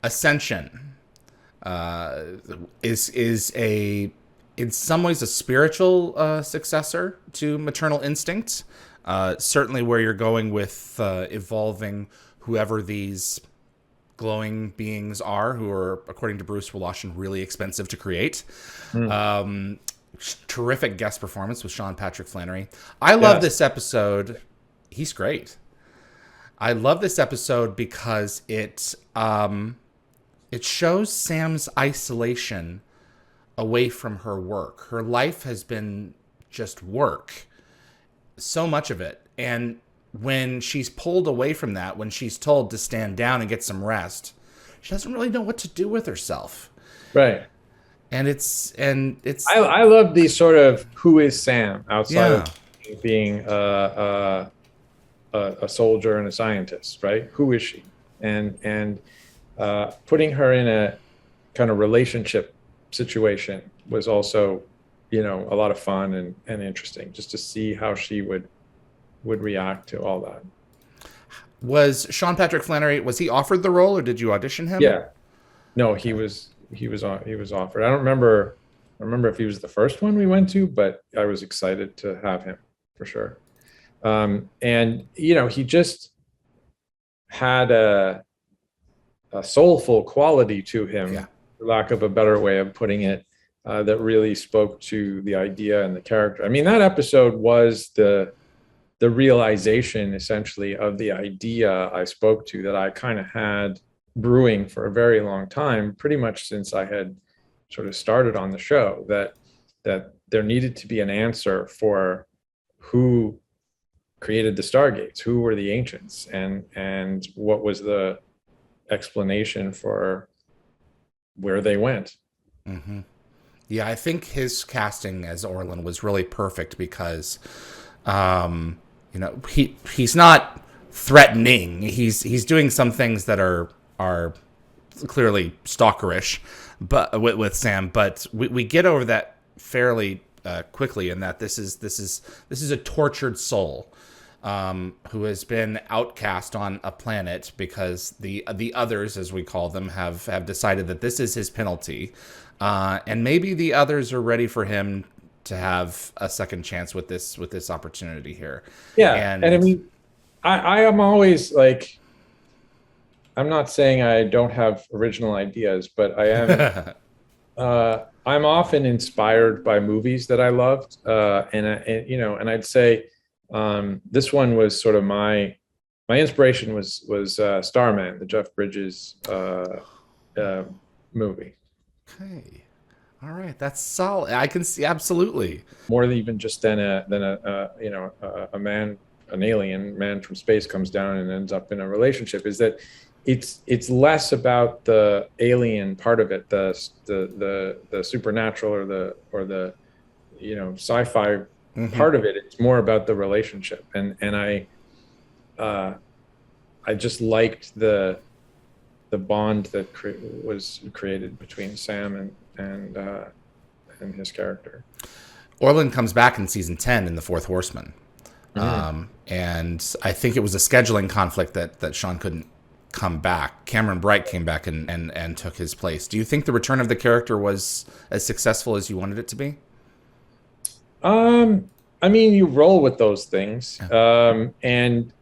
Ascension is a in some ways a spiritual successor to Maternal Instinct. Certainly, where you're going with evolving whoever these glowing beings are, who are, according to Bruce Woloshyn, really expensive to create. Mm. Terrific guest performance with Sean Patrick Flannery. I love Yes. this episode. He's great. I love this episode because it shows Sam's isolation away from her work. Her life has been just work, so much of it. And when she's pulled away from that, when she's told to stand down and get some rest, she doesn't really know what to do with herself. Right. And it's I love these sort of who is Sam outside yeah. of being a soldier and a scientist, right? Who is she? And putting her in a kind of relationship situation was also, a lot of fun and interesting, just to see how she would react to all that. Was Sean Patrick Flannery, was he offered the role or did you audition him? Yeah. No, he was offered. I don't remember if he was the first one we went to, but I was excited to have him for sure. And he just had a soulful quality to him, Yeah. for lack of a better way of putting it, that really spoke to the idea and the character. I mean, that episode was the realization essentially of the idea I spoke to, that I kind of had brewing for a very long time, pretty much since I had sort of started on the show, that there needed to be an answer for who created the Stargates, who were the ancients, and what was the explanation for where they went. Mm-hmm. Yeah, I think his casting as Orlin was really perfect because, he's not threatening. He's doing some things that are clearly stalkerish, but with Sam. But we get over that fairly quickly, in that this is a tortured soul who has been outcast on a planet because the others, as we call them, have decided that this is his penalty, and maybe the others are ready for him to have a second chance with this opportunity here. Yeah, And and I mean, I am always like, I'm not saying I don't have original ideas, but I am. I'm often inspired by movies that I loved, and I'd say this one was sort of my inspiration was Starman, the Jeff Bridges movie. Okay. All right, that's solid. I can see absolutely. More than even just than a man, an alien man from space comes down and ends up in a relationship, is that it's less about the alien part of it, the supernatural or the sci-fi part of it. It's more about the relationship, and I just liked the bond that was created between Sam and his character. Orlin comes back in season 10 in The Fourth Horseman. Mm-hmm. And I think it was a scheduling conflict that Sean couldn't come back. Cameron Bright came back and took his place. Do you think the return of the character was as successful as you wanted it to be? I mean, you roll with those things. Yeah. And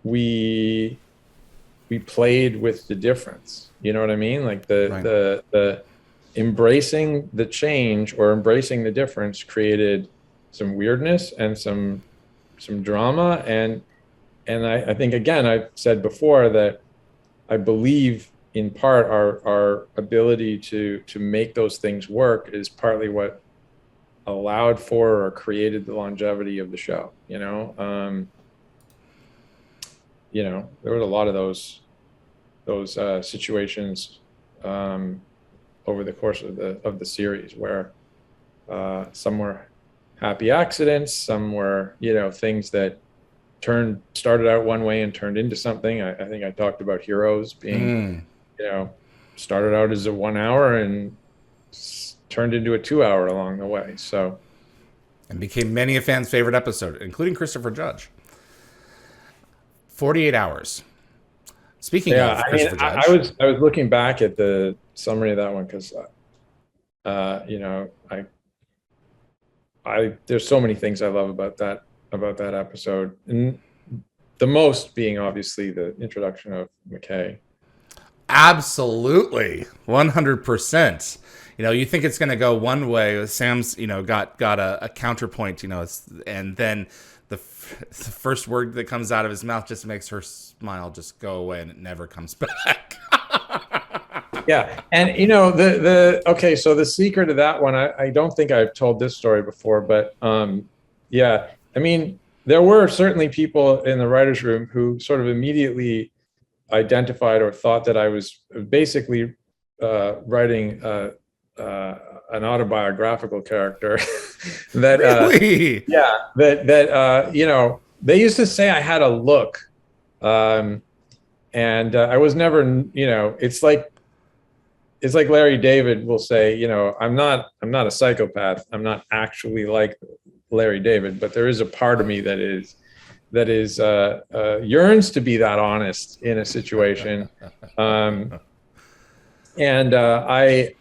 we played with the difference. You know what I mean? Like the embracing the change or embracing the difference created some weirdness and some drama. And I think, again, I've said before that I believe in part our ability to make those things work is partly what allowed for or created the longevity of the show. There was a lot of those situations over the course of the series where some were happy accidents, some were things that started out one way and turned into something. I think I talked about Heroes being started out as a 1 hour and turned into a 2 hour along the way. And became many a fan's favorite episode, including Christopher Judge. 48 hours. Speaking Yeah, of I mean, Christopher I Judge. was looking back at the summary of that one because, you know, there's so many things I love about that episode, and the most being obviously the introduction of McKay. Absolutely, 100%. You know, you think it's going to go one way. Sam's, got a counterpoint. And then the first word that comes out of his mouth just makes her smile just go away, and it never comes back. Yeah, and you know the okay, so the secret of that one, I don't think I've told this story before, but yeah, I mean, there were certainly people in the writers' room who sort of immediately identified or thought that I was basically writing an autobiographical character. That Really? yeah, you know, they used to say I had a look, um, and I was never, you know, it's like Larry David will say, you know, I'm not a psychopath. I'm not actually like Larry David, but there is a part of me that is yearns to be that honest in a situation. Um, and I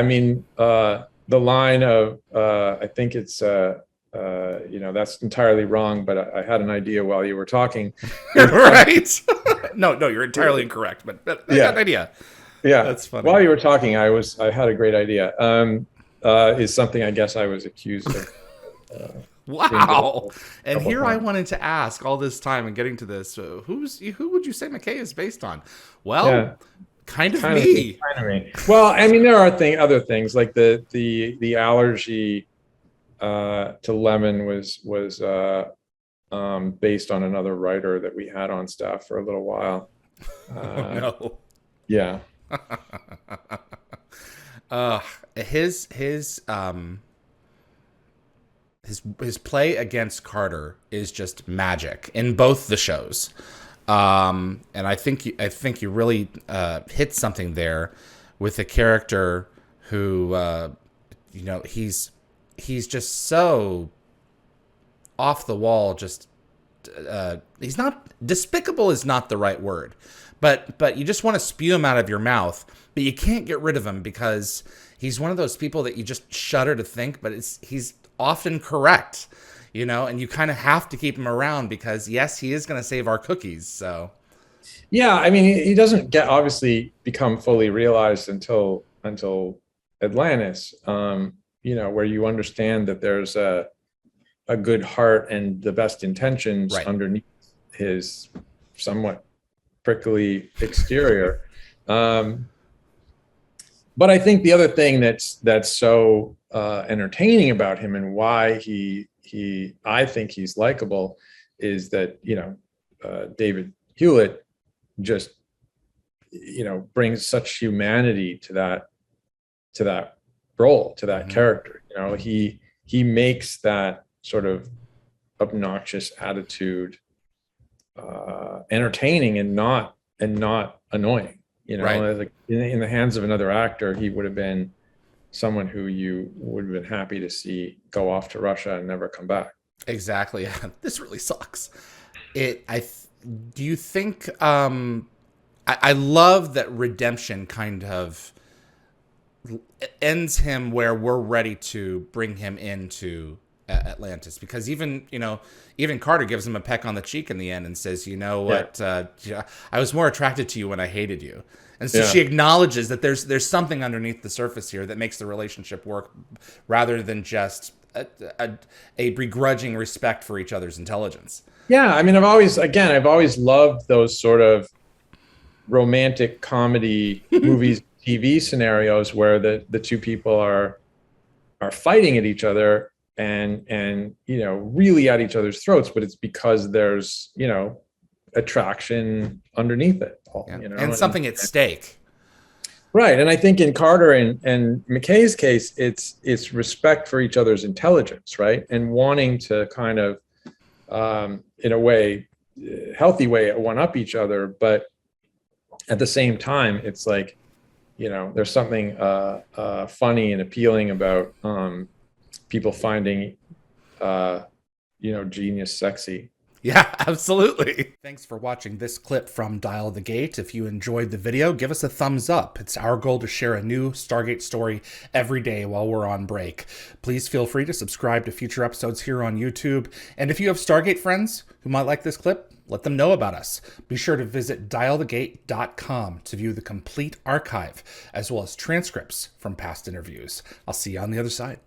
mean, the line of I think it's you know, that's entirely wrong, but I had an idea while you were talking. Is Right? No, you're entirely incorrect, but I got an yeah, idea. yeah. That's funny. While you were talking, I had a great idea. Is something I guess I was accused of being Wow. guilty a And couple here I times. wanted to ask all this time and getting to this, who would you say McKay is based on? Well, Yeah, kind of kind of me, me. kind of me. Well, I mean, there are other things like the allergy to lemon was based on another writer that we had on staff for a little while. Oh Uh, no. yeah, Uh his play against Carter is just magic in both the shows. And I think you really hit something there with a character who he's just so off the wall. Just he's not despicable is not the right word, but you just want to spew him out of your mouth, but you can't get rid of him because he's one of those people that you just shudder to think, but he's often correct, and you kind of have to keep him around because yes, he is going to save our cookies. So yeah. I mean, he doesn't get obviously become fully realized until Atlantis. You know, where you understand that there's a good heart and the best intentions right, underneath his somewhat prickly exterior. Um, but I think the other thing that's so entertaining about him and why he I think he's likable is that David Hewlett just brings such humanity to that role, to that mm-hmm. character. He makes that sort of obnoxious attitude entertaining and not annoying. Right. Like in the hands of another actor, he would have been someone who you would have been happy to see go off to Russia and never come back. Exactly. This really sucks. Do you think I love that redemption kind of ends him where we're ready to bring him into Atlantis, because even Carter gives him a peck on the cheek in the end and says, you know what, I was more attracted to you when I hated you. And so she acknowledges that there's something underneath the surface here that makes the relationship work rather than just a begrudging respect for each other's intelligence. Yeah, I mean, I've always loved those sort of romantic comedy movies, TV scenarios where the two people are fighting at each other and really at each other's throats, but it's because there's attraction underneath it all, and something at stake. Right. And I think in Carter and McKay's case, it's respect for each other's intelligence, right? And wanting to kind of in a way, healthy way, one up each other, but at the same time, it's like, there's something funny and appealing about people finding, genius sexy. Yeah, absolutely. Thanks for watching this clip from Dial the Gate. If you enjoyed the video, give us a thumbs up. It's our goal to share a new Stargate story every day while we're on break. Please feel free to subscribe to future episodes here on YouTube. And if you have Stargate friends who might like this clip, let them know about us. Be sure to visit dialthegate.com to view the complete archive, as well as transcripts from past interviews. I'll see you on the other side.